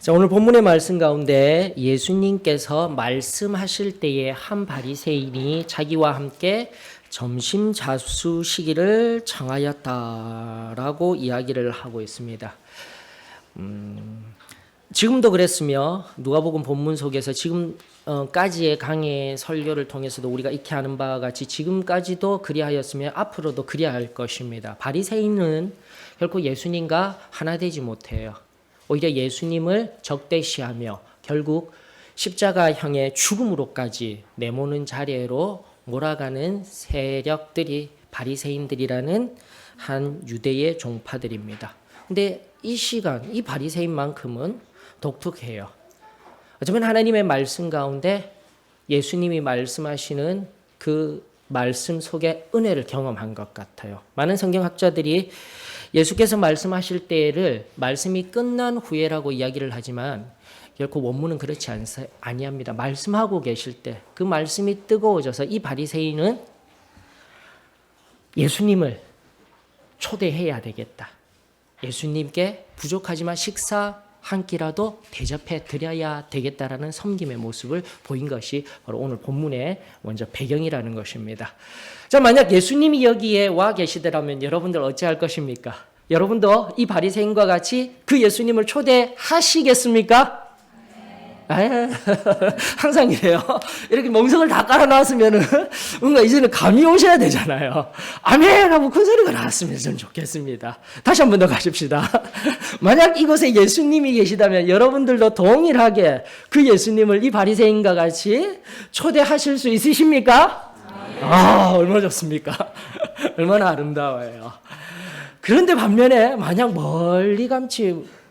자, 오늘 본문의 말씀 가운데 예수님께서 말씀하실 때에 한 바리새인이 자기와 함께 점심 잡수 시기를 정하였다라고 이야기를 하고 있습니다. 지금도 그랬으며 누가복음 본문 속에서 지금까지의 강의 설교를 통해서도 우리가 익히 아는 바와 같이 지금까지도 그리하였으며 앞으로도 그리할 것입니다. 바리새인은 결코 예수님과 하나 되지 못해요. 오히려 예수님을 적대시하며 결국 십자가형의 죽음으로까지 내모는 자리로 몰아가는 세력들이 바리새인들이라는 한 유대의 종파들입니다. 근데 이 시간, 이 바리새인만큼은 독특해요. 어쩌면 하나님의 말씀 가운데 예수님이 말씀하시는 그 말씀 속에 은혜를 경험한 것 같아요. 많은 성경학자들이 예수께서 말씀하실 때를 말씀이 끝난 후에라고 이야기를 하지만 결코 원문은 그렇지 아니합니다. 말씀하고 계실 때 그 말씀이 뜨거워져서 이 바리새인은 예수님을 초대해야 되겠다. 예수님께 부족하지만 식사 한 끼라도 대접해 드려야 되겠다라는 섬김의 모습을 보인 것이 바로 오늘 본문의 먼저 배경이라는 것입니다. 자, 만약 예수님이 여기에 와 계시더라면 여러분들 어찌할 것입니까? 여러분도 이 바리새인과 같이 그 예수님을 초대하시겠습니까? 항상 이래요. 이렇게 멍석을 다 깔아놨으면은 뭔가 이제는 감이 오셔야 되잖아요. 아멘! 하고 큰 소리가 나왔으면 좀 좋겠습니다. 다시 한 번 더 가십시다. 만약 이곳에 예수님이 계시다면 여러분들도 동일하게 그 예수님을 이 바리새인과 같이 초대하실 수 있으십니까? 아, 얼마나 좋습니까? 얼마나 아름다워요. 그런데 반면에 만약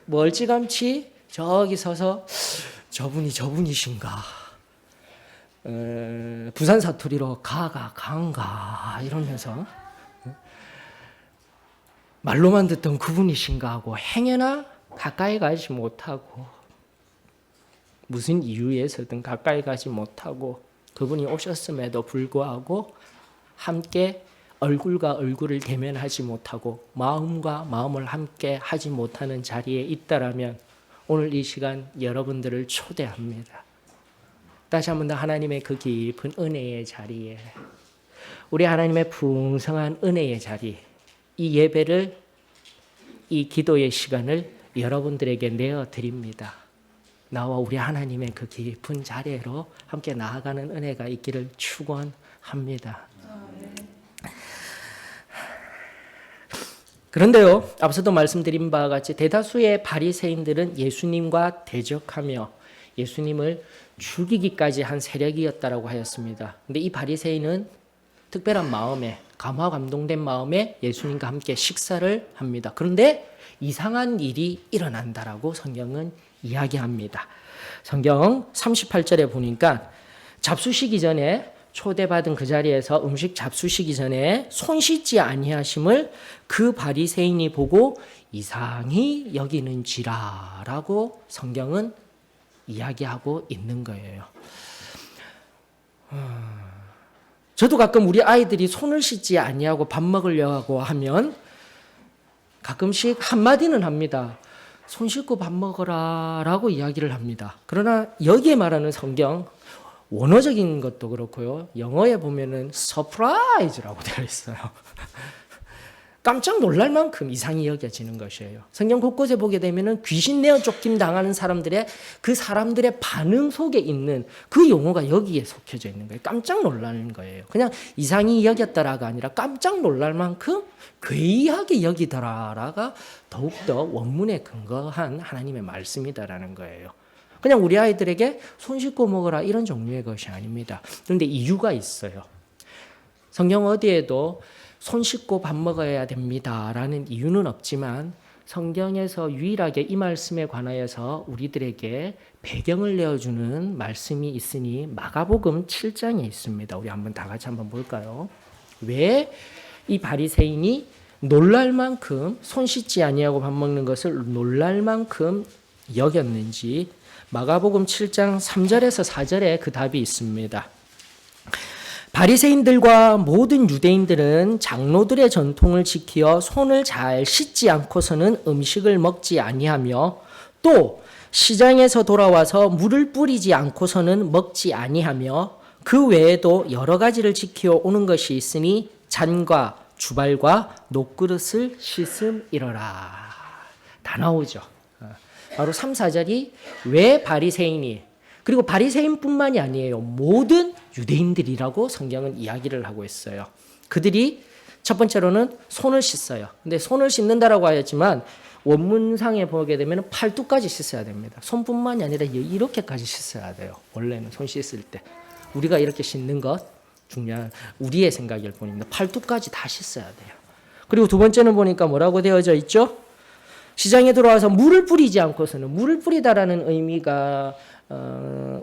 멀찌감치 저기 서서 저분이 저분이신가? 부산 사투리로 간가 이러면서 말로만 듣던 그분이신가 하고 행여나 가까이 가지 못하고 무슨 이유에서든 가까이 가지 못하고 그분이 오셨음에도 불구하고 함께 얼굴과 얼굴을 대면하지 못하고 마음과 마음을 함께 하지 못하는 자리에 있다라면 오늘 이 시간 여러분들을 초대합니다. 다시 한 번 더 하나님의 그 깊은 은혜의 자리에 우리 하나님의 풍성한 은혜의 자리 이 예배를 이 기도의 시간을 여러분들에게 내어드립니다. 나와 우리 하나님의 그 깊은 자리로 함께 나아가는 은혜가 있기를 축원합니다. 그런데요, 앞서도 말씀드린 바와 같이 대다수의 바리새인들은 예수님과 대적하며 예수님을 죽이기까지 한 세력이었다라고 하였습니다. 근데 이 바리새인은 특별한 마음에 감화 감동된 마음에 예수님과 함께 식사를 합니다. 그런데 이상한 일이 일어난다라고 성경은 이야기합니다. 성경 38절에 보니까 잡수시기 전에 초대받은 그 자리에서 음식 잡수시기 전에 손 씻지 아니하심을 그 바리새인이 보고 이상히 여기는지라라고 성경은 이야기하고 있는 거예요. 저도 가끔 우리 아이들이 손을 씻지 아니하고 밥 먹으려고 하면 가끔씩 한마디는 합니다. 손 씻고 밥 먹어라 라고 이야기를 합니다. 그러나 여기에 말하는 성경 원어적인 것도 그렇고요. 영어에 보면은 서프라이즈라고 되어 있어요. 깜짝 놀랄 만큼 이상히 여겨지는 것이에요. 성경 곳곳에 보게 되면은 귀신 내어 쫓김 당하는 사람들의 그 사람들의 반응 속에 있는 그 용어가 여기에 속혀져 있는 거예요. 깜짝 놀라는 거예요. 그냥 이상히 여겼다라가 아니라 깜짝 놀랄 만큼 괴이하게 여기더라라가 더욱더 원문에 근거한 하나님의 말씀이다라는 거예요. 그냥 우리 아이들에게 손 씻고 먹어라 이런 종류의 것이 아닙니다. 그런데 이유가 있어요. 성경 어디에도 손 씻고 밥 먹어야 됩니다라는 이유는 없지만 성경에서 유일하게 이 말씀에 관하여서 우리들에게 배경을 내어주는 말씀이 있으니 마가복음 7장에 있습니다. 우리 한번 다 같이 한번 볼까요? 왜 이 바리새인이 놀랄 만큼 손 씻지 아니하고 밥 먹는 것을 놀랄 만큼 여겼는지 마가복음 7장 3절에서 4절에 그 답이 있습니다. 바리새인들과 모든 유대인들은 장로들의 전통을 지키어 손을 잘 씻지 않고서는 음식을 먹지 아니하며 또 시장에서 돌아와서 물을 뿌리지 않고서는 먹지 아니하며 그 외에도 여러 가지를 지켜 오는 것이 있으니 잔과 주발과 녹그릇을 씻음이러라. 다 나오죠. 바로 3, 4절이 왜 바리새인이, 그리고 바리새인뿐만이 아니에요. 모든 유대인들이라고 성경은 이야기를 하고 있어요. 그들이 첫 번째로는 손을 씻어요. 근데 손을 씻는다라고 하였지만 원문상에 보게 되면 팔뚝까지 씻어야 됩니다. 손뿐만이 아니라 이렇게까지 씻어야 돼요. 원래는 손 씻을 때. 우리가 이렇게 씻는 것 중요한 우리의 생각일 뿐입니다. 팔뚝까지 다 씻어야 돼요. 그리고 두 번째는 보니까 뭐라고 되어져 있죠? 시장에 들어와서 물을 뿌리지 않고서는, 물을 뿌리다라는 의미가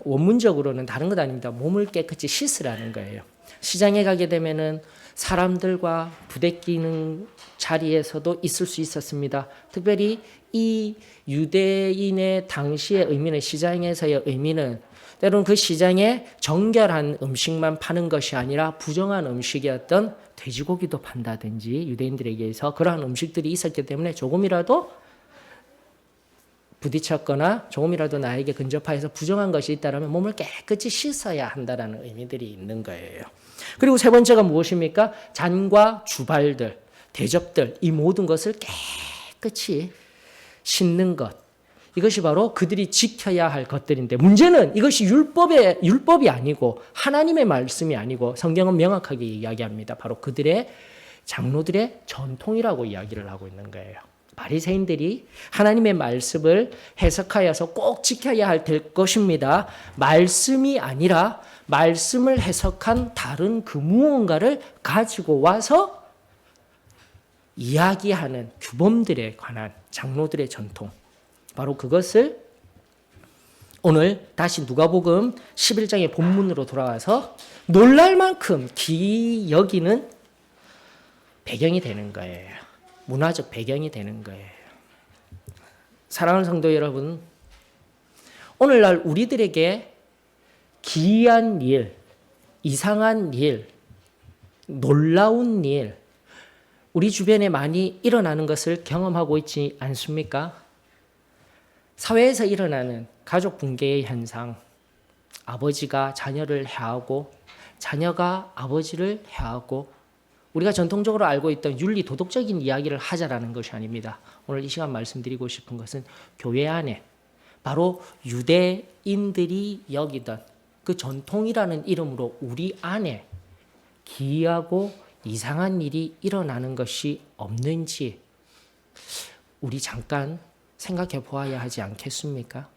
원문적으로는 다른 것 아닙니다. 몸을 깨끗이 씻으라는 거예요. 시장에 가게 되면은 사람들과 부대끼는 자리에서도 있을 수 있었습니다. 특별히 이 유대인의 당시의 의미는, 시장에서의 의미는 때로는 그 시장에 정결한 음식만 파는 것이 아니라 부정한 음식이었던 돼지고기도 판다든지 유대인들에게서 그러한 음식들이 있었기 때문에 조금이라도 부딪혔거나 조금이라도 나에게 근접하여서 부정한 것이 있다면 몸을 깨끗이 씻어야 한다는 의미들이 있는 거예요. 그리고 세 번째가 무엇입니까? 잔과 주발들, 대접들, 이 모든 것을 깨끗이 씻는 것. 이것이 바로 그들이 지켜야 할 것들인데, 문제는 이것이 율법이 아니고 하나님의 말씀이 아니고 성경은 명확하게 이야기합니다. 바로 그들의 장로들의 전통이라고 이야기를 하고 있는 거예요. 바리새인들이 하나님의 말씀을 해석하여서 꼭 지켜야 할 것입니다. 말씀이 아니라 말씀을 해석한 다른 그 무언가를 가지고 와서 이야기하는 규범들에 관한 장로들의 전통, 바로 그것을 오늘 다시 누가복음 11장의 본문으로 돌아와서 놀랄 만큼 귀히 여기는 배경이 되는 거예요. 문화적 배경이 되는 거예요. 사랑하는 성도 여러분, 오늘날 우리들에게 기이한 일, 이상한 일, 놀라운 일, 우리 주변에 많이 일어나는 것을 경험하고 있지 않습니까? 사회에서 일어나는 가족 붕괴의 현상, 아버지가 자녀를 해하고 자녀가 아버지를 해하고, 우리가 전통적으로 알고 있던 윤리 도덕적인 이야기를 하자라는 것이 아닙니다. 오늘 이 시간 말씀드리고 싶은 것은 교회 안에 바로 유대인들이 여기던 그 전통이라는 이름으로 우리 안에 기이하고 이상한 일이 일어나는 것이 없는지 우리 잠깐 생각해 보아야 하지 않겠습니까?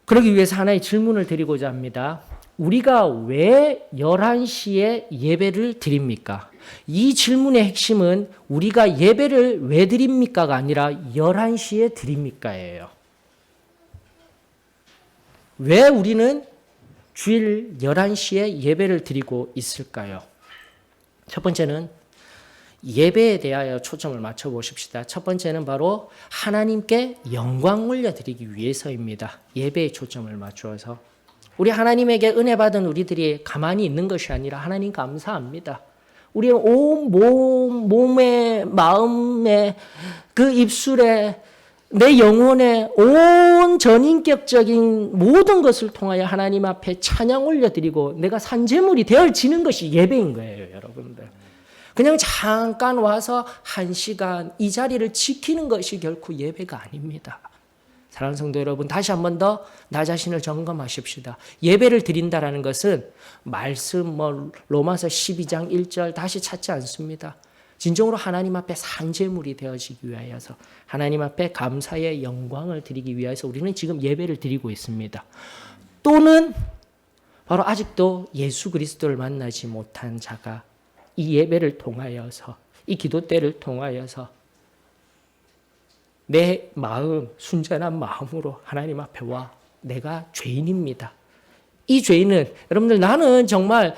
그러기 위해서 하나의 질문을 드리고자 합니다. 우리가 왜 11시에 예배를 드립니까? 이 질문의 핵심은 우리가 예배를 왜 드립니까가 아니라 11시에 드립니까예요. 왜 우리는 주일 11시에 예배를 드리고 있을까요? 첫 번째는 예배에 대하여 초점을 맞춰 보십시다. 첫 번째는 바로 하나님께 영광 올려드리기 위해서입니다. 예배에 초점을 맞추어서. 우리 하나님에게 은혜 받은 우리들이 가만히 있는 것이 아니라 하나님 감사합니다. 우리의 온 몸에, 마음에, 그 입술에, 내 영혼에 온 전인격적인 모든 것을 통하여 하나님 앞에 찬양 올려드리고 내가 산재물이 되어지는 것이 예배인 거예요, 여러분들. 그냥 잠깐 와서 1시간 이 자리를 지키는 것이 결코 예배가 아닙니다. 사랑하는 성도 여러분, 다시 한 번 더 나 자신을 점검하십시다. 예배를 드린다라는 것은 말씀 로마서 12장 1절 다시 찾지 않습니다. 진정으로 하나님 앞에 산재물이 되어지기 위하여서 하나님 앞에 감사의 영광을 드리기 위해서 우리는 지금 예배를 드리고 있습니다. 또는 바로 아직도 예수 그리스도를 만나지 못한 자가 이 예배를 통하여서, 이 기도 때를 통하여서 내 마음, 순전한 마음으로 하나님 앞에 와, 내가 죄인입니다. 이 죄인은, 여러분들, 나는 정말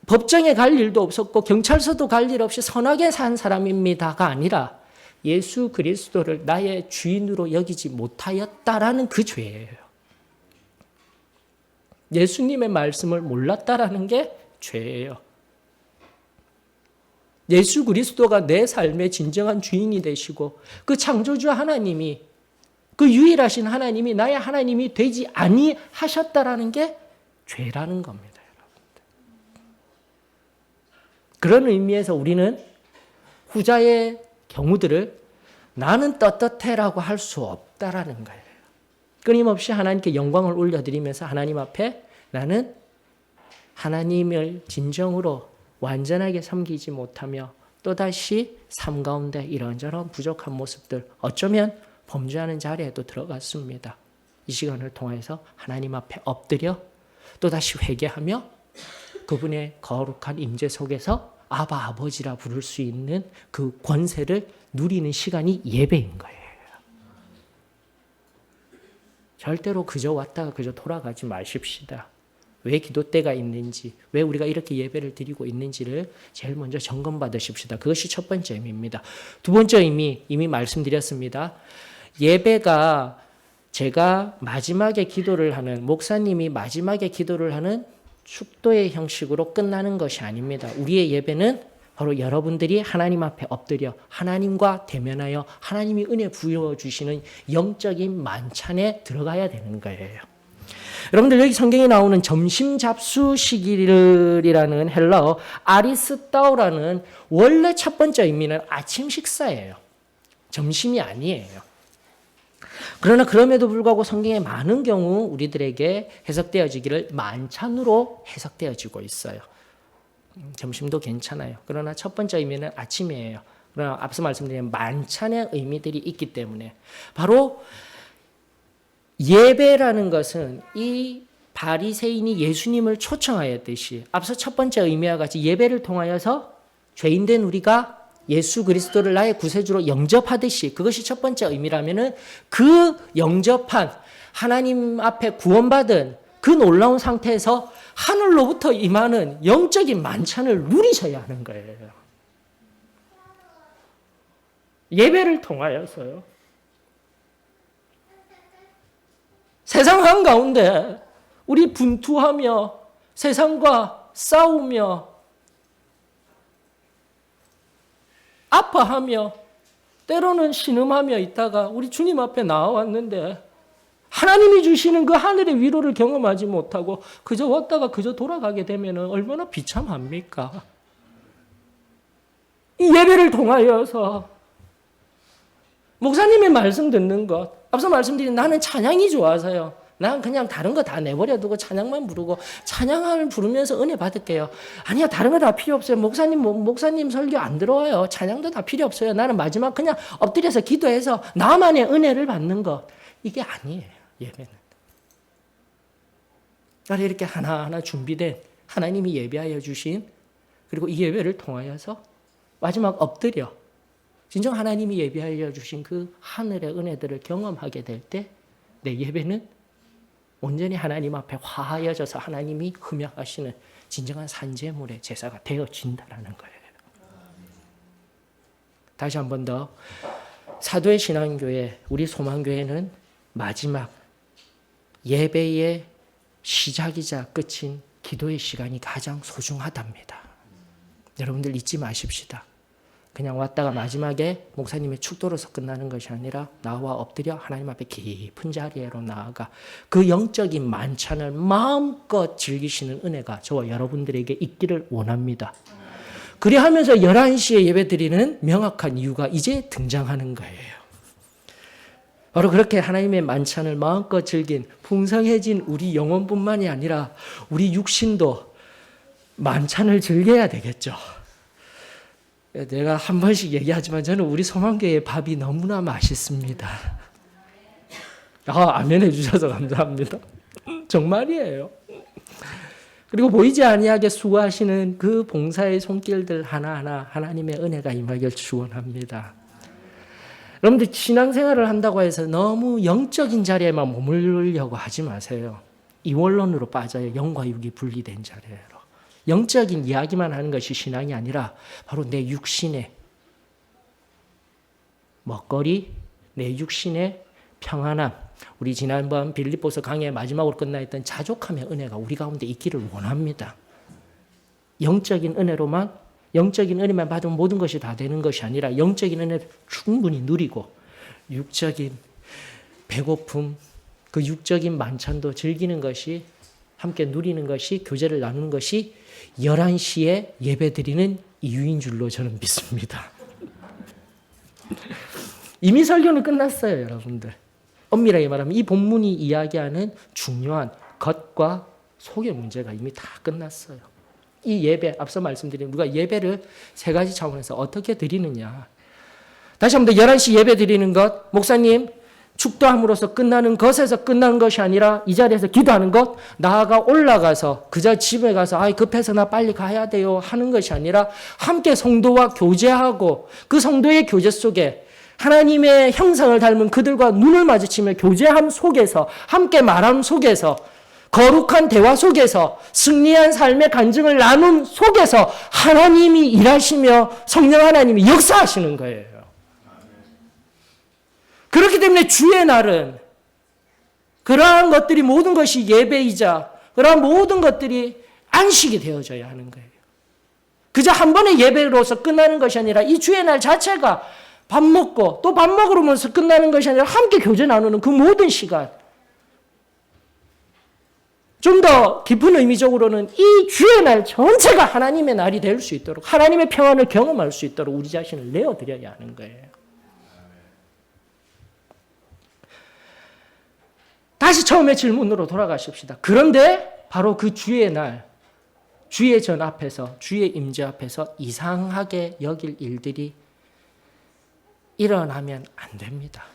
법정에 갈 일도 없었고 경찰서도 갈 일 없이 선하게 산 사람입니다가 아니라 예수 그리스도를 나의 주인으로 여기지 못하였다라는 그 죄예요. 예수님의 말씀을 몰랐다라는 게 죄예요. 예수 그리스도가 내 삶의 진정한 주인이 되시고 그 창조주 하나님이 그 유일하신 하나님이 나의 하나님이 되지 아니하셨다라는 게 죄라는 겁니다. 여러분들. 그런 의미에서 우리는 후자의 경우들을 나는 떳떳해라고 할 수 없다라는 거예요. 끊임없이 하나님께 영광을 올려드리면서 하나님 앞에 나는 하나님을 진정으로 완전하게 섬기지 못하며 또다시 삶 가운데 이런저런 부족한 모습들 어쩌면 범죄하는 자리에도 들어갔습니다. 이 시간을 통해서 하나님 앞에 엎드려 또다시 회개하며 그분의 거룩한 임재 속에서 아바 아버지라 부를 수 있는 그 권세를 누리는 시간이 예배인 거예요. 절대로 그저 왔다가 그저 돌아가지 마십시다. 왜 기도 때가 있는지, 왜 우리가 이렇게 예배를 드리고 있는지를 제일 먼저 점검받으십시다. 그것이 첫 번째 의미입니다. 두 번째 의미, 이미 말씀드렸습니다. 예배가 제가 마지막에 기도를 하는, 목사님이 마지막에 기도를 하는 축도의 형식으로 끝나는 것이 아닙니다. 우리의 예배는 바로 여러분들이 하나님 앞에 엎드려 하나님과 대면하여 하나님이 은혜 부어주시는 영적인 만찬에 들어가야 되는 거예요. 여러분들 여기 성경에 나오는 점심 잡수 시기를이라는 헬라어 아리스타오라는 원래 첫 번째 의미는 아침 식사예요. 점심이 아니에요. 그러나 그럼에도 불구하고 성경에 많은 경우 우리들에게 해석되어지기를 만찬으로 해석되어지고 있어요. 점심도 괜찮아요. 그러나 첫 번째 의미는 아침이에요. 그러나 앞서 말씀드린 만찬의 의미들이 있기 때문에 바로 예배라는 것은 이 바리새인이 예수님을 초청하였듯이 앞서 첫 번째 의미와 같이 예배를 통하여서 죄인된 우리가 예수 그리스도를 나의 구세주로 영접하듯이 그것이 첫 번째 의미라면은 그 영접한 하나님 앞에 구원받은 그 놀라운 상태에서 하늘로부터 임하는 영적인 만찬을 누리셔야 하는 거예요. 예배를 통하여서요. 세상 한가운데 우리 분투하며 세상과 싸우며 아파하며 때로는 신음하며 있다가 우리 주님 앞에 나와왔는데 하나님이 주시는 그 하늘의 위로를 경험하지 못하고 그저 왔다가 그저 돌아가게 되면 얼마나 비참합니까? 이 예배를 통하여서 목사님의 말씀 듣는 것, 앞서 말씀드린 나는 찬양이 좋아서요. 난 그냥 다른 거 다 내버려두고 찬양만 부르고 찬양을 부르면서 은혜 받을게요. 아니야, 다른 거 다 필요 없어요. 목사님 설교 안 들어와요. 찬양도 다 필요 없어요. 나는 마지막 그냥 엎드려서 기도해서 나만의 은혜를 받는 것. 이게 아니에요, 예배는. 그래서 이렇게 하나하나 준비된 하나님이 예배하여 주신 그리고 이 예배를 통하여서 마지막 엎드려 진정 하나님이 예배하여 주신 그 하늘의 은혜들을 경험하게 될 때 내 예배는 온전히 하나님 앞에 화하여져서 하나님이 흠양하시는 진정한 산제물의 제사가 되어진다는 거예요. 다시 한 번 더 사도의 신앙교회, 우리 소망교회는 마지막 예배의 시작이자 끝인 기도의 시간이 가장 소중하답니다. 여러분들 잊지 마십시다. 그냥 왔다가 마지막에 목사님의 축도로서 끝나는 것이 아니라 나와 엎드려 하나님 앞에 깊은 자리로 나아가 그 영적인 만찬을 마음껏 즐기시는 은혜가 저와 여러분들에게 있기를 원합니다. 그리하면서 11시에 예배드리는 명확한 이유가 이제 등장하는 거예요. 바로 그렇게 하나님의 만찬을 마음껏 즐긴 풍성해진 우리 영혼뿐만이 아니라 우리 육신도 만찬을 즐겨야 되겠죠. 내가 한 번씩 얘기하지만 저는 우리 소망교회의 밥이 너무나 맛있습니다. 아멘 해주셔서 감사합니다. 정말이에요. 그리고 보이지 아니하게 수고하시는 그 봉사의 손길들 하나하나 하나님의 은혜가 임하길 축원합니다. 여러분들 신앙생활을 한다고 해서 너무 영적인 자리에만 머무르려고 하지 마세요. 이원론으로 빠져요. 영과 육이 분리된 자리예요. 영적인 이야기만 하는 것이 신앙이 아니라 바로 내 육신의 먹거리, 내 육신의 평안함. 우리 지난번 빌립보서 강의 마지막으로 끝나있던 자족함의 은혜가 우리 가운데 있기를 원합니다. 영적인 은혜로만 영적인 은혜만 받으면 모든 것이 다 되는 것이 아니라 영적인 은혜를 충분히 누리고 육적인 배고픔, 그 육적인 만찬도 즐기는 것이, 함께 누리는 것이, 교제를 나누는 것이 11시에 예배드리는 이유인 줄로 저는 믿습니다. 이미 설교는 끝났어요, 여러분들. 엄밀하게 말하면 이 본문이 이야기하는 중요한 겉과 속의 문제가 이미 다 끝났어요. 이 예배, 앞서 말씀드린 우리가 예배를 세 가지 차원에서 어떻게 드리느냐. 다시 한번 11시 예배 드리는 것, 목사님 축도함으로써 끝나는 것에서 끝난 것이 아니라 이 자리에서 기도하는 것, 나아가 올라가서 그저 집에 가서 급해서 나 빨리 가야 돼요 하는 것이 아니라 함께 성도와 교제하고 그 성도의 교제 속에 하나님의 형상을 닮은 그들과 눈을 마주치며 교제함 속에서, 함께 말함 속에서, 거룩한 대화 속에서, 승리한 삶의 간증을 나눔 속에서 하나님이 일하시며 성령 하나님이 역사하시는 거예요. 그렇기 때문에 주의 날은 그러한 것들이 모든 것이 예배이자 그러한 모든 것들이 안식이 되어져야 하는 거예요. 그저 한 번의 예배로서 끝나는 것이 아니라 이 주의 날 자체가 밥 먹고 또 밥 먹으면서 끝나는 것이 아니라 함께 교제 나누는 그 모든 시간. 좀 더 깊은 의미적으로는 이 주의 날 전체가 하나님의 날이 될 수 있도록, 하나님의 평안을 경험할 수 있도록 우리 자신을 내어드려야 하는 거예요. 다시 처음의 질문으로 돌아가십시다. 그런데 바로 그 주의 날, 주의 전 앞에서, 주의 임재 앞에서 이상하게 여길 일들이 일어나면 안 됩니다.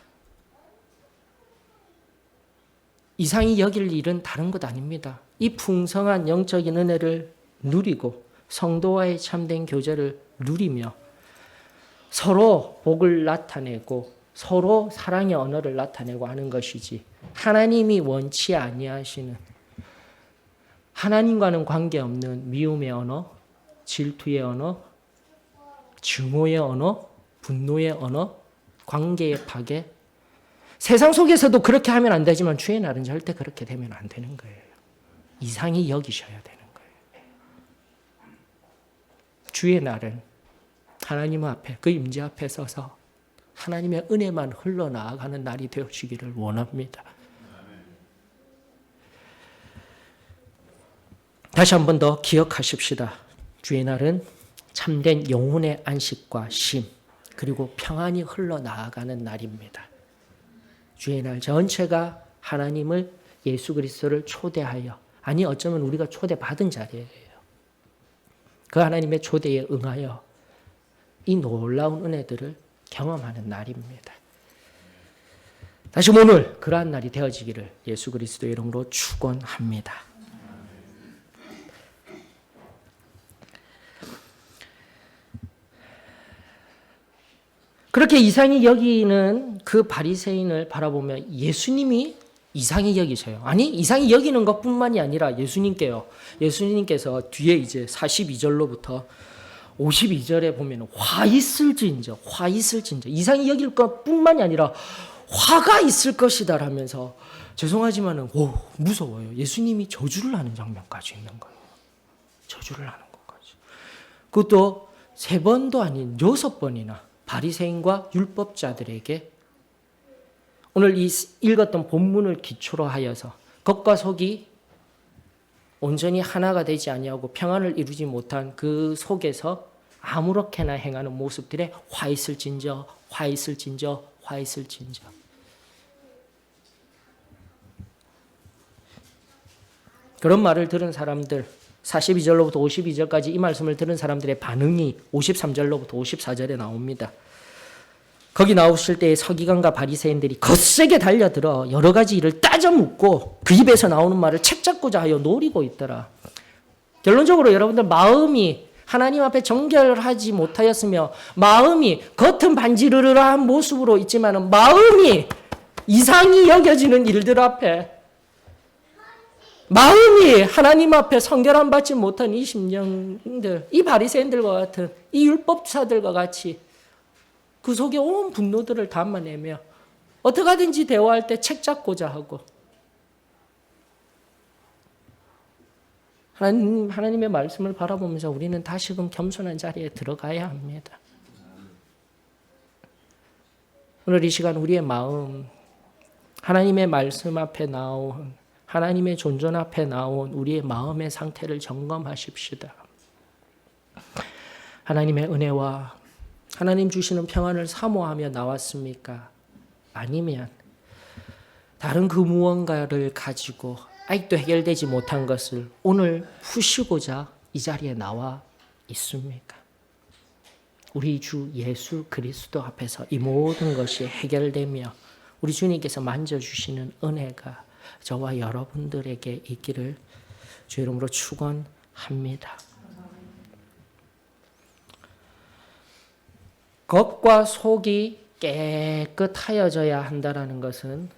이상히 여길 일은 다른 것 아닙니다. 이 풍성한 영적인 은혜를 누리고 성도와의 참된 교제를 누리며 서로 복을 나타내고 서로 사랑의 언어를 나타내고 하는 것이지, 하나님이 원치 아니하시는, 하나님과는 관계없는 미움의 언어, 질투의 언어, 증오의 언어, 분노의 언어, 관계의 파괴, 세상 속에서도 그렇게 하면 안 되지만 주의 날은 절대 그렇게 되면 안 되는 거예요. 이상히 여기셔야 되는 거예요. 주의 날은 하나님 앞에, 그 임재 앞에 서서 하나님의 은혜만 흘러나가는 날이 되어지기를 원합니다. 다시 한 번 더 기억하십시다. 주의 날은 참된 영혼의 안식과 쉼, 그리고 평안이 흘러나가는 날입니다. 주의 날 전체가 하나님을, 예수 그리스도를 초대하여, 아니 어쩌면 우리가 초대받은 자리예요. 그 하나님의 초대에 응하여 이 놀라운 은혜들을 경험하는 날입니다. 다시 오늘 그러한 날이 되어지기를 예수 그리스도의 이름으로 축원합니다. 그렇게 이상히 여기는 그 바리새인을 바라보며 예수님이 이상히 여기셔요. 아니, 이상히 여기는 것뿐만이 아니라 예수님께서 뒤에 이제 42절로부터 52절에 보면 화 있을진저 이상히 여길 것뿐만이 아니라 화가 있을 것이다 라면서, 죄송하지만은 무서워요. 예수님이 저주를 하는 장면까지 있는 거예요. 저주를 하는 것까지. 그것도 3번도 아닌 6번이나 바리새인과 율법자들에게 오늘 이 읽었던 본문을 기초로 하여서 겉과 속이 온전히 하나가 되지 아니하고 평안을 이루지 못한 그 속에서 아무렇게나 행하는 모습들에 화 있을진저. 그런 말을 들은 사람들, 42절로부터 52절까지 이 말씀을 들은 사람들의 반응이 53절로부터 54절에 나옵니다. 거기 나오실 때 서기관과 바리새인들이 거세게 달려들어 여러 가지 일을 따져 묻고 그 입에서 나오는 말을 책잡고자 하여 노리고 있더라. 결론적으로 여러분들 마음이 하나님 앞에 정결하지 못하였으며, 마음이 겉은 반지르르한 모습으로 있지만 마음이 이상히 여겨지는 일들 앞에, 마음이 하나님 앞에 성결함 받지 못한 이 심령들, 이 바리새인들과 같은 이 율법사들과 같이 그 속에 온 분노들을 담아내며 어떻게 하든지 대화할 때 책 잡고자 하고, 하나님의 말씀을 바라보면서 우리는 다시금 겸손한 자리에 들어가야 합니다. 오늘 이 시간 우리의 마음, 하나님의 말씀 앞에 나온, 하나님의 존존 앞에 나온 우리의 마음의 상태를 점검하십시다. 하나님의 은혜와 하나님 주시는 평안을 사모하며 나왔습니까? 아니면 다른 그 무언가를 가지고 아직도 해결되지 못한 것을 오늘 푸시고자 이 자리에 나와 있습니까? 우리 주 예수 그리스도 앞에서 이 모든 것이 해결되며 우리 주님께서 만져주시는 은혜가 저와 여러분들에게 있기를 주 이름으로 축원합니다. 겉과 속이 깨끗하여져야 한다는 것은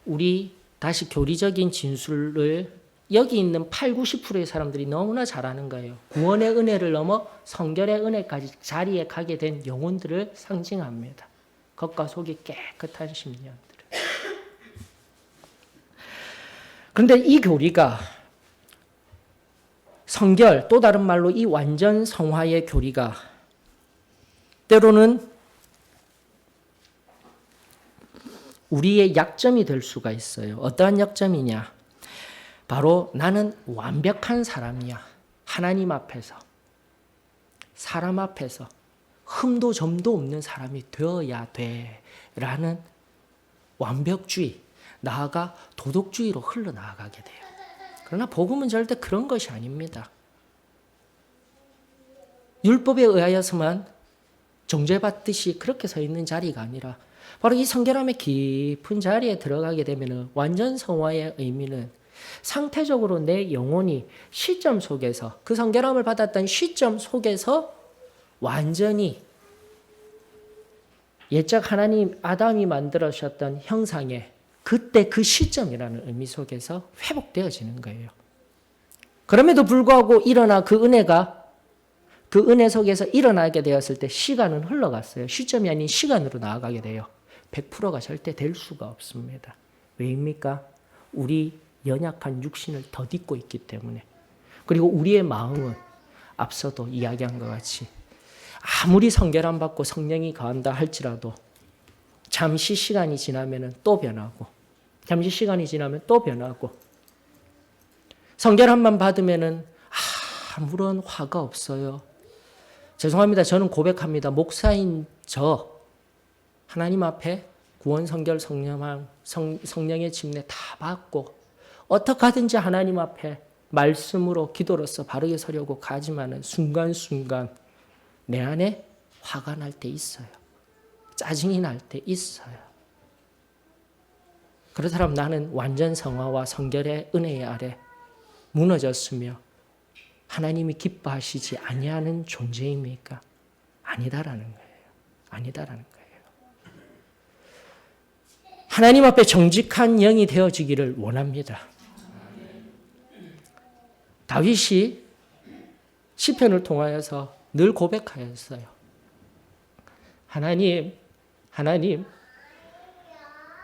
우리 다시 교리적인 진술을 여기 있는 80~90%의 사람들이 너무나 잘 아는 거예요. 구원의 은혜를 넘어 성결의 은혜까지 자리에 가게 된 영혼들을 상징합니다. 겉과 속이 깨끗한 심령들. 그런데 이 교리가 성결, 또 다른 말로 이 완전 성화의 교리가 때로는 우리의 약점이 될 수가 있어요. 어떠한 약점이냐? 바로 나는 완벽한 사람이야. 하나님 앞에서, 사람 앞에서 흠도 점도 없는 사람이 되어야 돼 라는 완벽주의, 나아가 도덕주의로 흘러나가게 돼요. 그러나 복음은 절대 그런 것이 아닙니다. 율법에 의하여서만 정죄받듯이 그렇게 서 있는 자리가 아니라 바로 이 성결함의 깊은 자리에 들어가게 되면 완전 성화의 의미는 상태적으로 내 영혼이 시점 속에서, 그 성결함을 받았던 시점 속에서 완전히 옛적 하나님 아담이 만들어주셨던 형상에 그때 그 시점이라는 의미 속에서 회복되어지는 거예요. 그럼에도 불구하고 일어나 그 은혜가 그 은혜 속에서 일어나게 되었을 때 시간은 흘러갔어요. 시점이 아닌 시간으로 나아가게 돼요. 100%가 절대 될 수가 없습니다. 왜입니까? 우리 연약한 육신을 덧입고 있기 때문에. 그리고 우리의 마음은 앞서도 이야기한 것 같이 아무리 성결함 받고 성령이 거한다 할지라도 잠시 시간이 지나면 또 변하고, 잠시 시간이 지나면 또 변하고, 성결함만 받으면 아무런 화가 없어요. 죄송합니다. 저는 고백합니다. 목사인 저 하나님 앞에 구원, 성결, 성령의 침례 다 받고 어떻게 하든지 하나님 앞에 말씀으로 기도로서 바르게 서려고 가지만은 순간순간 내 안에 화가 날 때 있어요. 짜증이 날 때 있어요. 그렇다면 나는 완전 성화와 성결의 은혜 아래 무너졌으며 하나님이 기뻐하시지 아니하는 존재입니까? 아니다라는 거예요. 아니다라는 거예요. 하나님 앞에 정직한 영이 되어지기를 원합니다. 다윗이 시편을 통하여서 늘 고백하였어요. 하나님,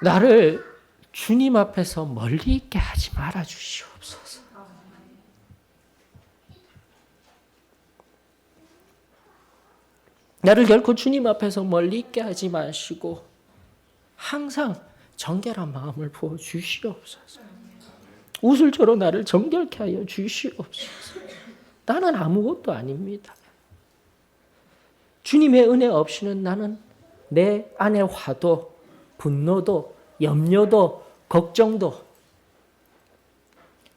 나를 주님 앞에서 멀리 있게 하지 말아 주시옵소서. 나를 결코 주님 앞에서 멀리 있게 하지 마시고 항상 정결한 마음을 부어 주시옵소서. 우슬초로 나를 정결케 하여 주시옵소서. 나는 아무것도 아닙니다. 주님의 은혜 없이는 나는 내 안의 화도, 분노도, 염려도, 걱정도,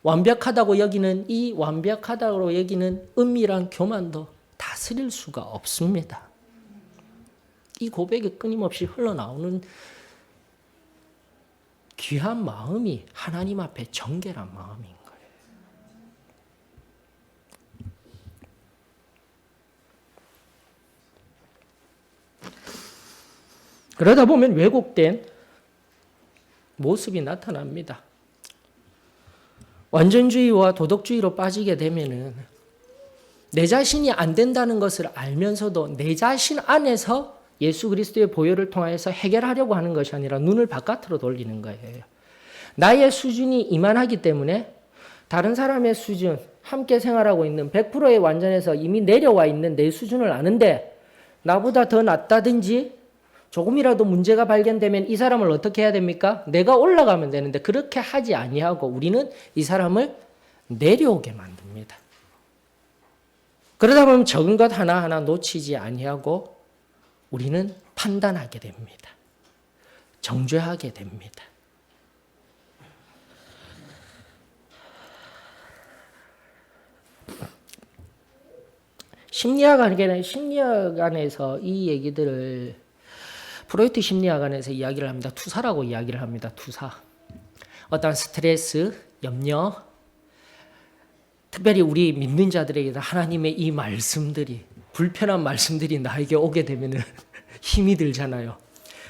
완벽하다고 여기는 이 완벽하다고 여기는 은밀한 교만도 다스릴 수가 없습니다. 이 고백이 끊임없이 흘러나오는 귀한 마음이 하나님 앞에 정결한 마음인 거예요. 그러다 보면 왜곡된 모습이 나타납니다. 완전주의와 도덕주의로 빠지게 되면은 내 자신이 안 된다는 것을 알면서도 내 자신 안에서 예수 그리스도의 보혈을 통하여서 해결하려고 하는 것이 아니라 눈을 바깥으로 돌리는 거예요. 나의 수준이 이만하기 때문에 다른 사람의 수준, 함께 생활하고 있는 100%의 완전에서 이미 내려와 있는 내 수준을 아는데 나보다 더 낫다든지 조금이라도 문제가 발견되면 이 사람을 어떻게 해야 됩니까? 내가 올라가면 되는데 그렇게 하지 아니하고 우리는 이 사람을 내려오게 만듭니다. 그러다 보면 적은 것 하나하나 놓치지 아니하고 우리는 판단하게 됩니다. 정죄하게 됩니다. 심리학 안에서 이 얘기들을 프로이트 심리학 안에서 이야기를 합니다. 투사라고 이야기를 합니다. 투사. 어떤 스트레스, 염려, 특별히 우리 믿는 자들에게 하나님의 이 말씀들이 불편한 말씀들이 나에게 오게 되면 힘이 들잖아요.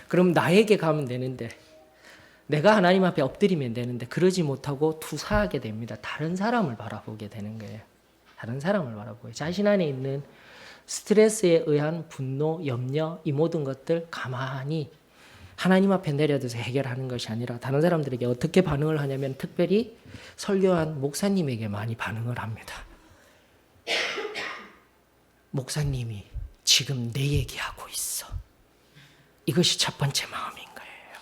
그럼 나에게 가면 되는데 내가 하나님 앞에 엎드리면 되는데 그러지 못하고 투사하게 됩니다. 다른 사람을 바라보게 되는 거예요. 다른 사람을 바라보고 자신 안에 있는 스트레스에 의한 분노, 염려 이 모든 것들 가만히 하나님 앞에 내려둬서 해결하는 것이 아니라 다른 사람들에게 어떻게 반응을 하냐면 특별히 설교한 목사님에게 많이 반응을 합니다. 목사님이 지금 내 얘기하고 있어. 이것이 첫 번째 마음인 거예요.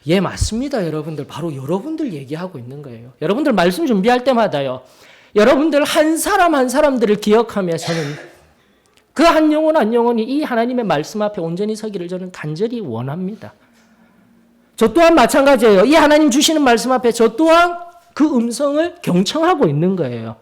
예, 맞습니다. 여러분들. 바로 여러분들 얘기하고 있는 거예요. 여러분들 말씀 준비할 때마다요. 여러분들 한 사람 한 사람들을 기억하며 저는 그 한 영혼 한 영혼이 이 하나님의 말씀 앞에 온전히 서기를 저는 간절히 원합니다. 저 또한 마찬가지예요. 이 하나님 주시는 말씀 앞에 저 또한 그 음성을 경청하고 있는 거예요.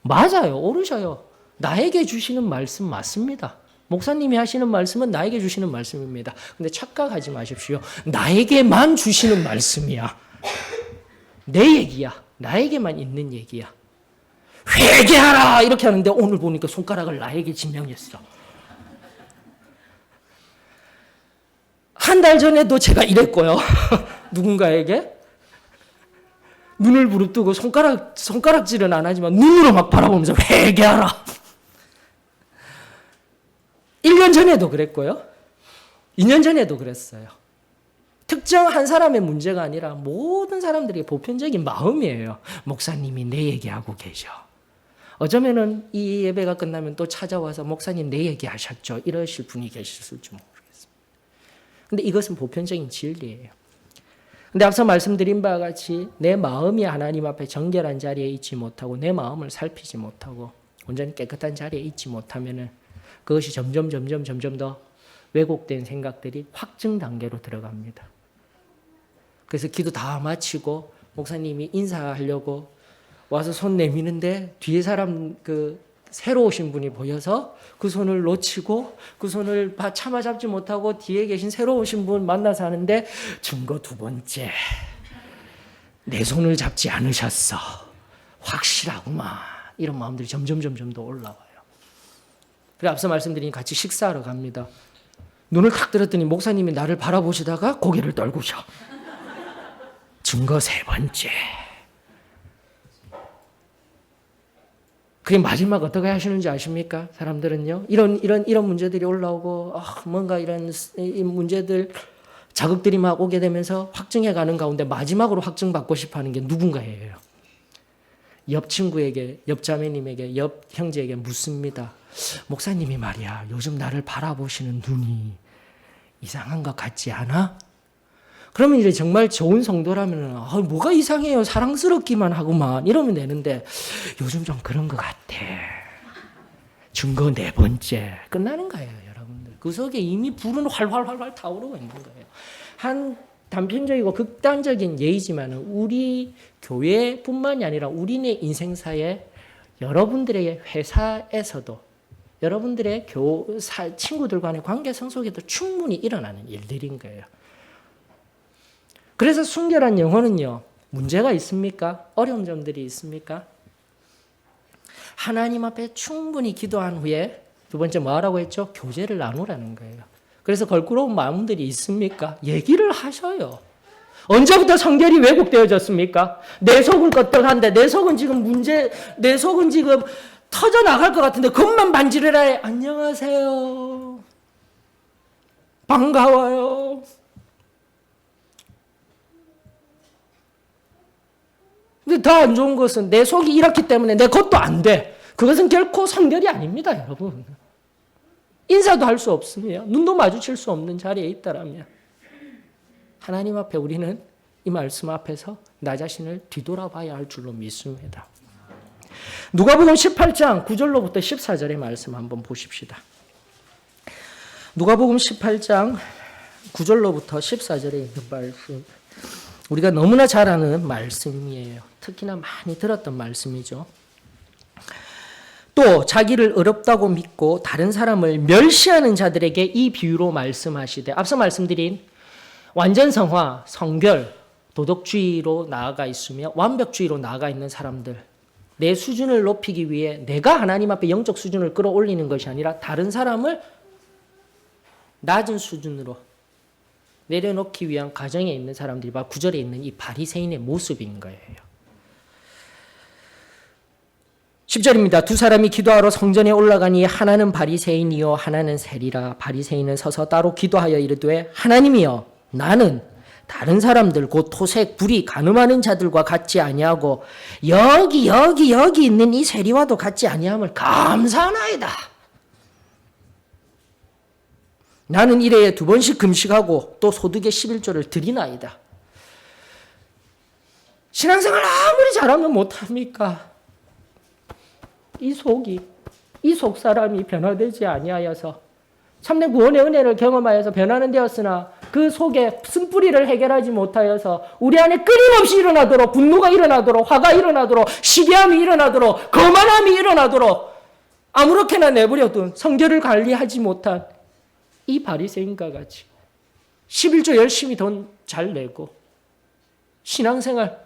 맞아요. 옳으셔요. 나에게 주시는 말씀 맞습니다. 목사님이 하시는 말씀은 나에게 주시는 말씀입니다. 근데 착각하지 마십시오. 나에게만 주시는 말씀이야. 내 얘기야. 나에게만 있는 얘기야. 회개하라 이렇게 하는데 오늘 보니까 손가락을 나에게 지명했어. 한 달 전에도 제가 이랬고요. 누군가에게 눈을 부릅뜨고 손가락질은 안 하지만 눈으로 막 바라보면서 회개하라. 1년 전에도 그랬고요. 2년 전에도 그랬어요. 특정 한 사람의 문제가 아니라 모든 사람들의 보편적인 마음이에요. 목사님이 내 얘기하고 계셔. 어쩌면은 이 예배가 끝나면 또 찾아와서 목사님 내 얘기하셨죠. 이러실 분이 계실지 모르겠습니다. 근데 이것은 보편적인 진리예요. 근데 앞서 말씀드린 바와 같이 내 마음이 하나님 앞에 정결한 자리에 있지 못하고 내 마음을 살피지 못하고 온전히 깨끗한 자리에 있지 못하면은 그것이 점점 더 왜곡된 생각들이 확증 단계로 들어갑니다. 그래서 기도 다 마치고 목사님이 인사하려고 와서 손 내미는데 뒤에 사람 새로 오신 분이 보여서 그 손을 놓치고 그 손을 차마 잡지 못하고 뒤에 계신 새로 오신 분 만나서 하는데 증거 두 번째 내 손을 잡지 않으셨어. 확실하구만. 이런 마음들이 점점 더 올라와요. 그래 앞서 말씀드린 같이 식사하러 갑니다. 눈을 탁 들었더니 목사님이 나를 바라보시다가 고개를 떨구셔. 증거 세 번째. 그게 마지막 어떻게 하시는지 아십니까? 사람들은요. 이런 문제들이 올라오고 뭔가 이런 문제들 자극들이 막 오게 되면서 확증해 가는 가운데 마지막으로 확증받고 싶어 하는 게 누군가예요. 옆 친구에게, 옆 자매님에게, 옆 형제에게 묻습니다. 목사님이 말이야. 요즘 나를 바라보시는 눈이 이상한 것 같지 않아? 그러면 이제 정말 좋은 성도라면 뭐가 이상해요. 사랑스럽기만 하고만 이러면 되는데 요즘 좀 그런 것 같아. 증거 네 번째. 끝나는 거예요. 여러분들. 그 속에 이미 불은 활활 타오르고 있는 거예요. 한 단편적이고 극단적인 예이지만 우리 교회뿐만이 아니라 우리네 인생사에 여러분들의 회사에서도 여러분들의 친구들 간의 관계성 속에도 충분히 일어나는 일들인 거예요. 그래서 순결한 영혼은요. 문제가 있습니까? 어려운 점들이 있습니까? 하나님 앞에 충분히 기도한 후에 두 번째 뭐 하라고 했죠? 교제를 나누라는 거예요. 그래서 걸끄러운 마음들이 있습니까? 얘기를 하셔요. 언제부터 성결이 왜곡되어졌습니까? 내 속은 껐떡한데 내 속은 지금 터져 나갈 것 같은데 그것만 반지를 해. 안녕하세요. 반가워요. 근데 더 안 좋은 것은 내 속이 이렇기 때문에 내 것도 안 돼. 그것은 결코 성결이 아닙니다, 여러분. 인사도 할 수 없으며 눈도 마주칠 수 없는 자리에 있다라면 하나님 앞에 우리는 이 말씀 앞에서 나 자신을 뒤돌아봐야 할 줄로 믿습니다. 누가복음 18장 9절로부터 14절의 말씀 한번 보십시다. 누가복음 18장 9절로부터 14절에 있는 말씀, 우리가 너무나 잘 아는 말씀이에요. 특히나 많이 들었던 말씀이죠. 또 자기를 어렵다고 믿고 다른 사람을 멸시하는 자들에게 이 비유로 말씀하시되, 앞서 말씀드린 완전성화, 성결, 도덕주의로 나아가 있으며 완벽주의로 나아가 있는 사람들, 내 수준을 높이기 위해 내가 하나님 앞에 영적 수준을 끌어올리는 것이 아니라 다른 사람을 낮은 수준으로 내려놓기 위한 과정에 있는 사람들이 바로 9절에 있는 이 바리새인의 모습인 거예요. 10절입니다. 두 사람이 기도하러 성전에 올라가니 하나는 바리새인이요 하나는 세리라. 바리새인은 서서 따로 기도하여 이르되, 하나님이여, 나는 다른 사람들 곧 토색, 불의, 간음하는 자들과 같지 아니하고 여기 있는 이 세리와도 같지 아니함을 감사하나이다. 나는 일해에 2번씩 금식하고 또 소득의 11조를 드리나이다. 신앙생활 아무리 잘하면 못합니까? 이 속 사람이 변화되지 아니하여서 참된 구원의 은혜를 경험하여서 변화는 되었으나 그 속에 쓴뿌리를 해결하지 못하여서 우리 안에 끊임없이 일어나도록, 분노가 일어나도록, 화가 일어나도록, 시기함이 일어나도록, 거만함이 일어나도록 아무렇게나 내버려둔, 성결을 관리하지 못한 이 바리새인과 같이 11조 열심히 돈 잘 내고 신앙생활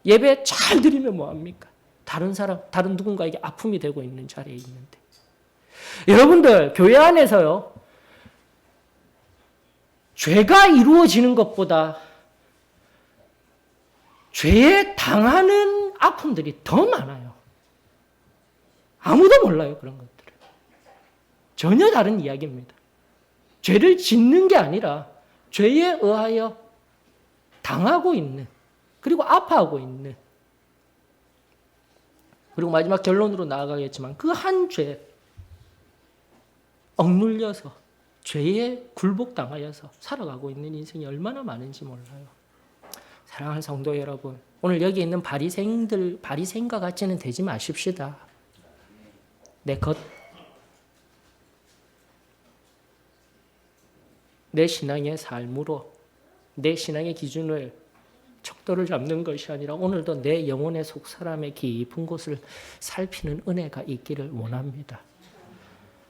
예배 잘 드리면 뭐합니까? 다른 사람, 다른 누군가에게 아픔이 되고 있는 자리에 있는데, 여러분들 교회 안에서요, 죄가 이루어지는 것보다 죄에 당하는 아픔들이 더 많아요. 아무도 몰라요, 그런 것들을. 전혀 다른 이야기입니다. 죄를 짓는 게 아니라 죄에 의하여 당하고 있는, 그리고 아파하고 있는, 그리고 마지막 결론으로 나아가겠지만 그 한 죄 억눌려서 죄에 굴복당하여서 살아가고 있는 인생이 얼마나 많은지 몰라요. 사랑하는 성도 여러분, 오늘 여기 있는 바리새인과 같이는 되지 마십시다. 내 신앙의 삶으로, 내 신앙의 기준을 척도를 잡는 것이 아니라 오늘도 내 영혼의 속사람의 깊은 곳을 살피는 은혜가 있기를 원합니다.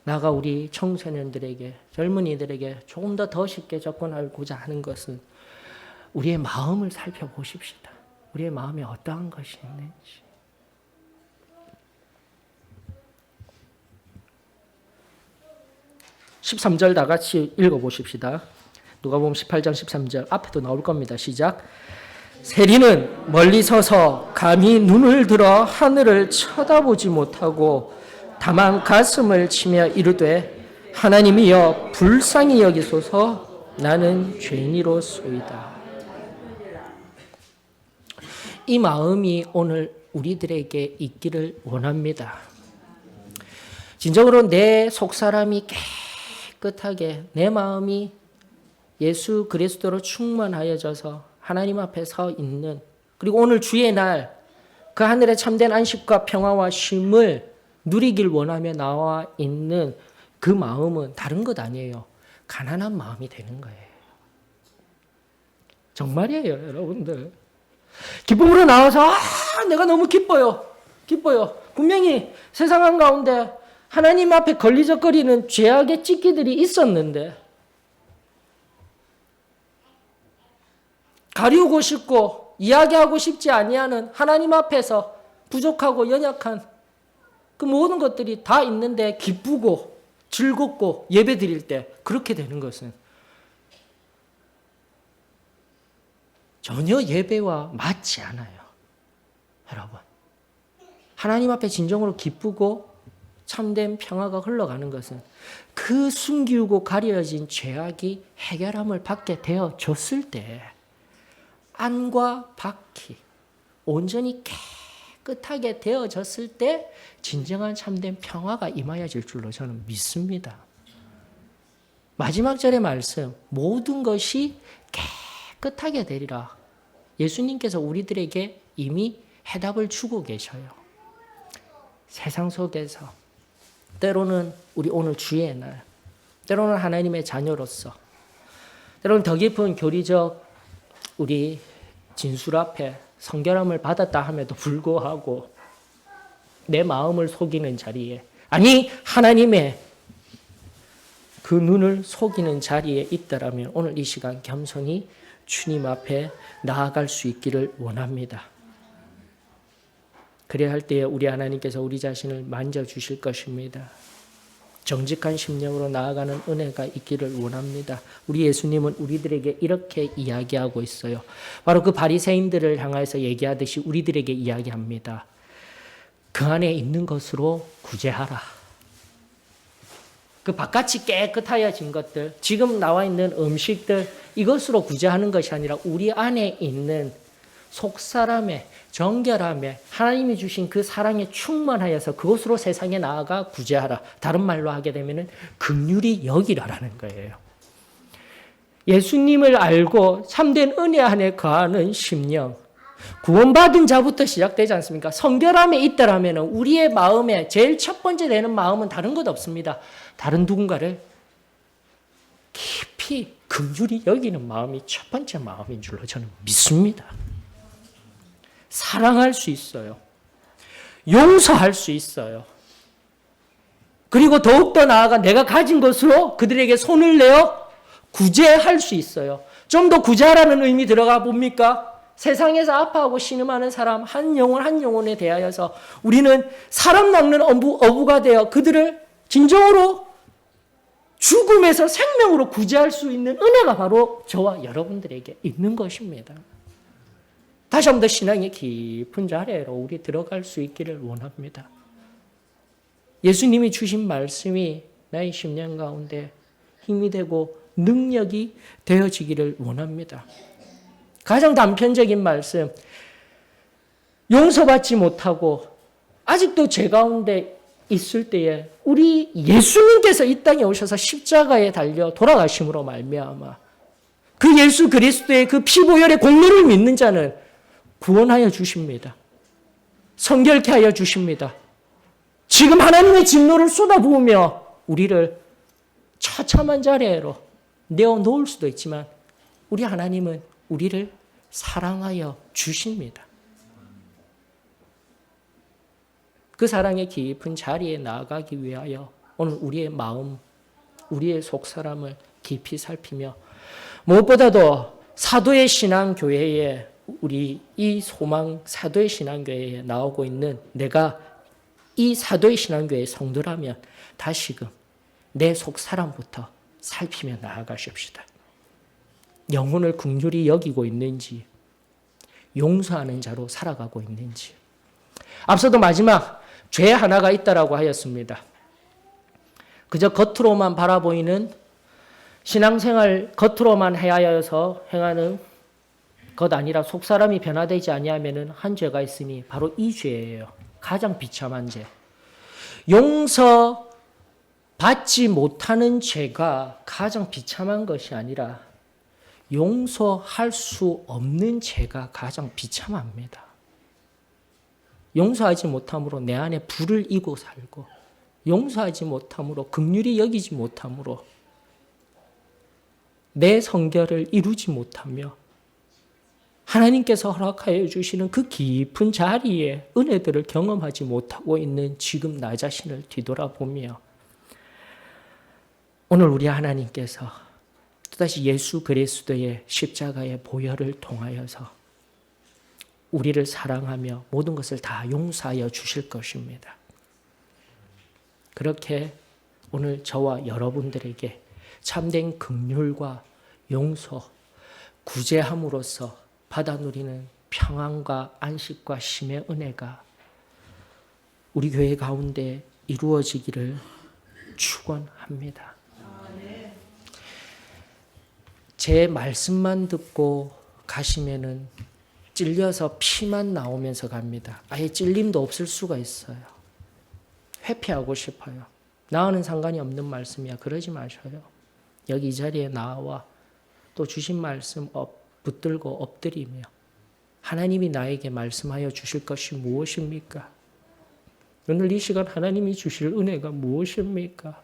나가 우리 청소년들에게, 젊은이들에게 조금 더 쉽게 접근하고자 하는 것은 우리의 마음을 살펴보십시다. 우리의 마음에 어떠한 것이 있는지. (13절) 다 같이 읽어보십시다. 누가복음 18장 13절, 앞에도 나올 겁니다. 시작. 세리는 멀리 서서 감히 눈을 들어 하늘을 쳐다보지 못하고 다만 가슴을 치며 이르되, 하나님이여 불쌍히 여기소서, 나는 죄인이로소이다. 이 마음이 오늘 우리들에게 있기를 원합니다. 진정으로 내 속사람이 깨끗하게, 내 마음이 예수 그리스도로 충만하여져서 하나님 앞에 서 있는, 그리고 오늘 주의 날 그 하늘의 참된 안식과 평화와 쉼을 누리길 원하며 나와 있는 그 마음은 다른 것 아니에요. 가난한 마음이 되는 거예요. 정말이에요, 여러분들. 기쁨으로 나와서 내가 너무 기뻐요. 분명히 세상 한가운데 하나님 앞에 걸리적거리는 죄악의 찢기들이 있었는데 가리우고 싶고 이야기하고 싶지 아니하는 하나님 앞에서 부족하고 연약한 그 모든 것들이 다 있는데 기쁘고 즐겁고 예배 드릴 때 그렇게 되는 것은 전혀 예배와 맞지 않아요. 여러분, 하나님 앞에 진정으로 기쁘고 참된 평화가 흘러가는 것은 그 숨기우고 가려진 죄악이 해결함을 받게 되어졌을 때 안과 박희, 온전히 깨끗하게 되어졌을 때 진정한 참된 평화가 임하여질 줄로 저는 믿습니다. 마지막 절의 말씀, 모든 것이 깨끗하게 되리라. 예수님께서 우리들에게 이미 해답을 주고 계셔요. 세상 속에서 때로는 우리 오늘 주의 날, 때로는 하나님의 자녀로서, 때로는 더 깊은 교리적 우리 진술 앞에 성결함을 받았다 함에도 불구하고 내 마음을 속이는 자리에, 아니 하나님의 그 눈을 속이는 자리에 있다라면 오늘 이 시간 겸손히 주님 앞에 나아갈 수 있기를 원합니다. 그래야 할 때에 우리 하나님께서 우리 자신을 만져주실 것입니다. 정직한 심령으로 나아가는 은혜가 있기를 원합니다. 우리 예수님은 우리들에게 이렇게 이야기하고 있어요. 바로 그 바리새인들을 향해서 얘기하듯이 우리들에게 이야기합니다. 그 안에 있는 것으로 구제하라. 그 바깥이 깨끗하여진 것들, 지금 나와 있는 음식들, 이것으로 구제하는 것이 아니라 우리 안에 있는 속사람의 정결함에 하나님이 주신 그 사랑에 충만하여서 그것으로 세상에 나아가 구제하라. 다른 말로 하게 되면 긍휼히 여기라라는 거예요. 예수님을 알고 참된 은혜 안에 거하는 심령, 구원받은 자부터 시작되지 않습니까? 성결함에 있다라면 우리의 마음에 제일 첫 번째 되는 마음은 다른 것 없습니다. 다른 누군가를 깊이 긍휼히 여기는 마음이 첫 번째 마음인 줄로 저는 믿습니다. 사랑할 수 있어요. 용서할 수 있어요. 그리고 더욱더 나아가 내가 가진 것으로 그들에게 손을 내어 구제할 수 있어요. 좀 더 구제하라는 의미 들어가 봅니까? 세상에서 아파하고 신음하는 사람 한 영혼 한 영혼에 대하여서 우리는 사람 낚는 어부가 되어 그들을 진정으로 죽음에서 생명으로 구제할 수 있는 은혜가 바로 저와 여러분들에게 있는 것입니다. 다시 한 번 더 신앙의 깊은 자리로 우리 들어갈 수 있기를 원합니다. 예수님이 주신 말씀이 나의 심령 가운데 힘이 되고 능력이 되어지기를 원합니다. 가장 단편적인 말씀, 용서받지 못하고 아직도 죄 가운데 있을 때에 우리 예수님께서 이 땅에 오셔서 십자가에 달려 돌아가심으로 말미암아 그 예수 그리스도의 그 피보혈의 공로를 믿는 자는 구원하여 주십니다. 성결케 하여 주십니다. 지금 하나님의 진노를 쏟아부으며 우리를 처참한 자리로 내어놓을 수도 있지만 우리 하나님은 우리를 사랑하여 주십니다. 그 사랑의 깊은 자리에 나아가기 위하여 오늘 우리의 마음, 우리의 속사람을 깊이 살피며 무엇보다도 사도의 신앙교회에 우리 이 소망 사도의 신앙교회에 나오고 있는 내가 이 사도의 신앙교회의 성도라면 다시금 내 속사람부터 살피며 나아가십시다. 영혼을 긍휼히 여기고 있는지, 용서하는 자로 살아가고 있는지. 앞서도 마지막 죄 하나가 있다라고 하였습니다. 그저 겉으로만 바라보이는 신앙생활 겉으로만 해하여서 행하는 것 아니라 속사람이 변화되지 아니하면은 한 죄가 있으니 바로 이 죄예요. 가장 비참한 죄. 용서받지 못하는 죄가 가장 비참한 것이 아니라 용서할 수 없는 죄가 가장 비참합니다. 용서하지 못함으로 내 안에 불을 이고 살고, 용서하지 못함으로 긍휼히 여기지 못함으로 내 성결을 이루지 못하며 하나님께서 허락하여 주시는 그 깊은 자리에 은혜들을 경험하지 못하고 있는 지금 나 자신을 뒤돌아보며 오늘 우리 하나님께서 또다시 예수 그리스도의 십자가의 보혈을 통하여서 우리를 사랑하며 모든 것을 다 용서하여 주실 것입니다. 그렇게 오늘 저와 여러분들에게 참된 긍휼과 용서, 구제함으로써 받아 누리는 평안과 안식과 쉼의 은혜가 우리 교회 가운데 이루어지기를 축원합니다. 제 말씀만 듣고 가시면은 찔려서 피만 나오면서 갑니다. 아예 찔림도 없을 수가 있어요. 회피하고 싶어요. 나와는 상관이 없는 말씀이야. 그러지 마셔요. 여기 이 자리에 나와 또 주신 말씀 붙들고 엎드리며 하나님이 나에게 말씀하여 주실 것이 무엇입니까? 오늘 이 시간 하나님이 주실 은혜가 무엇입니까?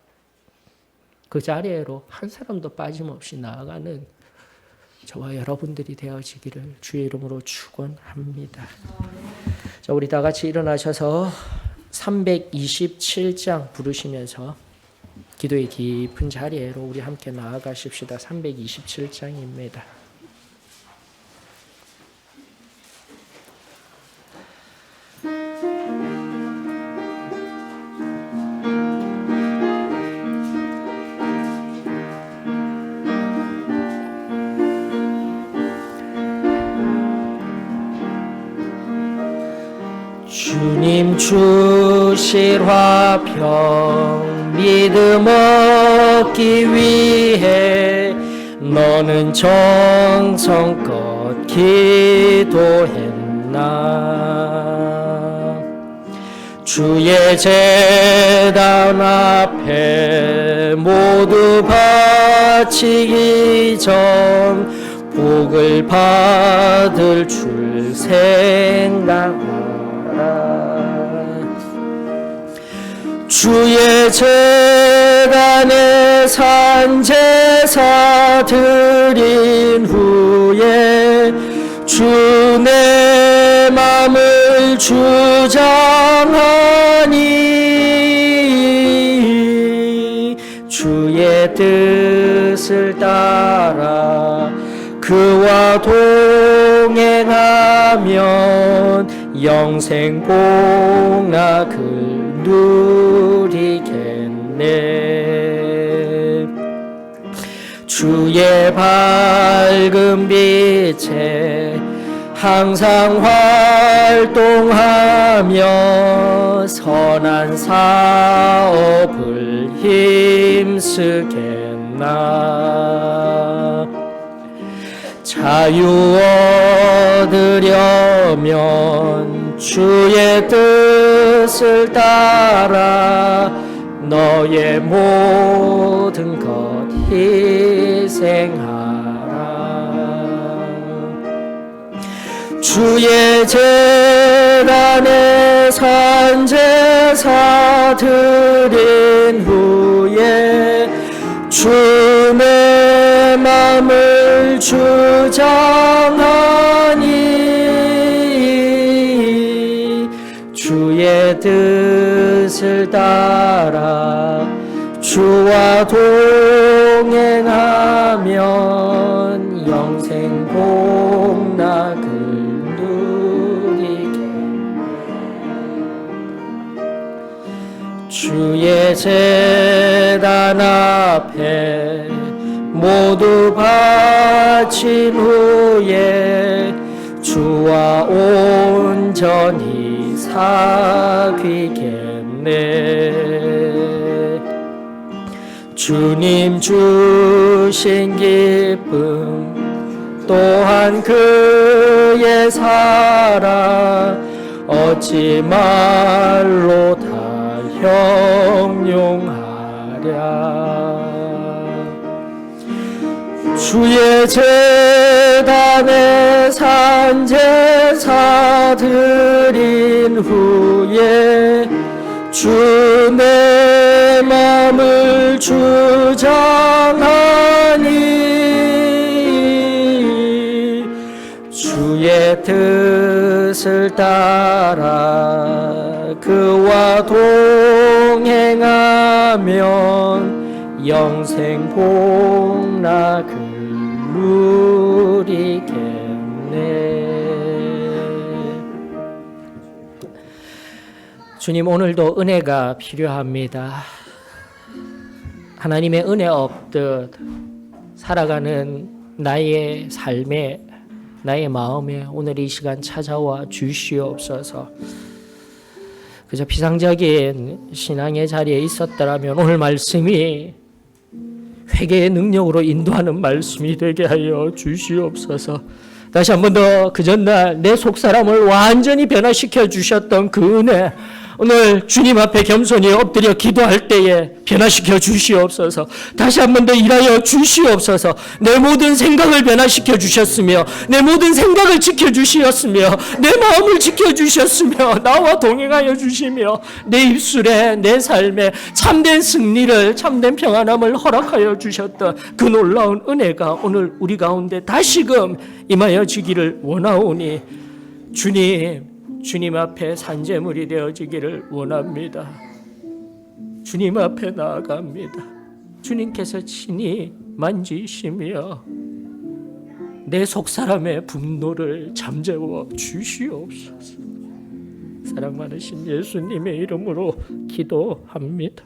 그 자리로 한 사람도 빠짐없이 나아가는 저와 여러분들이 되어지기를 주의 이름으로 축원합니다. 자, 우리 다 같이 일어나셔서 327장 부르시면서 기도의 깊은 자리로 우리 함께 나아가십시다. 327장입니다. 주님 주실 화평 믿음 얻기 위해 너는 정성껏 기도했나. 주의 제단 앞에 모두 바치기 전 복을 받을 줄 생각하라. 주의 제단에 산제사 드린 후에 주 내 맘을 주장하니 주의 뜻을 따라 그와 동행하면 영생 복락을 누리겠네. 주의 밝은 빛에 항상 활동하며 선한 사업을 힘쓰겠나. 자유 얻으려면 주의 뜻을 따라 너의 모든 것 희생하라. 주의 제단에 산제사 드린 후에 주 내 맘을 주장하니 주의 뜻을 따라 주와 동행하면 영생 복락을 누리게. 주의 제단 앞에 모두 바친 후에 주와 온전히 사귀겠네. 주님 주신 기쁨 또한 그의 사랑 어찌 말로 다 형용하랴. 주의 제단에 산제사 드린 후에 주 내 맘을 주장하니 주의 뜻을 따라 그와 동행하면 영생 복락을 누리겠네. 주님, 오늘도 은혜가 필요합니다. 하나님의 은혜 없듯 살아가는 나의 삶에, 나의 마음에 오늘 이 시간 찾아와 주시옵소서. 그저 비상적인 신앙의 자리에 있었더라면 오늘 말씀이 회개의 능력으로 인도하는 말씀이 되게 하여 주시옵소서. 다시 한 번 더 그 전날 내 속사람을 완전히 변화시켜 주셨던 그 은혜, 오늘 주님 앞에 겸손히 엎드려 기도할 때에 변화시켜 주시옵소서. 다시 한 번 더 일하여 주시옵소서. 내 모든 생각을 변화시켜 주셨으며 내 모든 생각을 지켜 주시었으며 내 마음을 지켜 주셨으며 나와 동행하여 주시며 내 입술에 내 삶에 참된 승리를, 참된 평안함을 허락하여 주셨던 그 놀라운 은혜가 오늘 우리 가운데 다시금 임하여지기를 원하오니 주님 앞에 산재물이 되어지기를 원합니다. 주님 앞에 나아갑니다. 주님께서 친히 만지시며 내 속사람의 분노를 잠재워 주시옵소서. 사랑 많으신 예수님의 이름으로 기도합니다.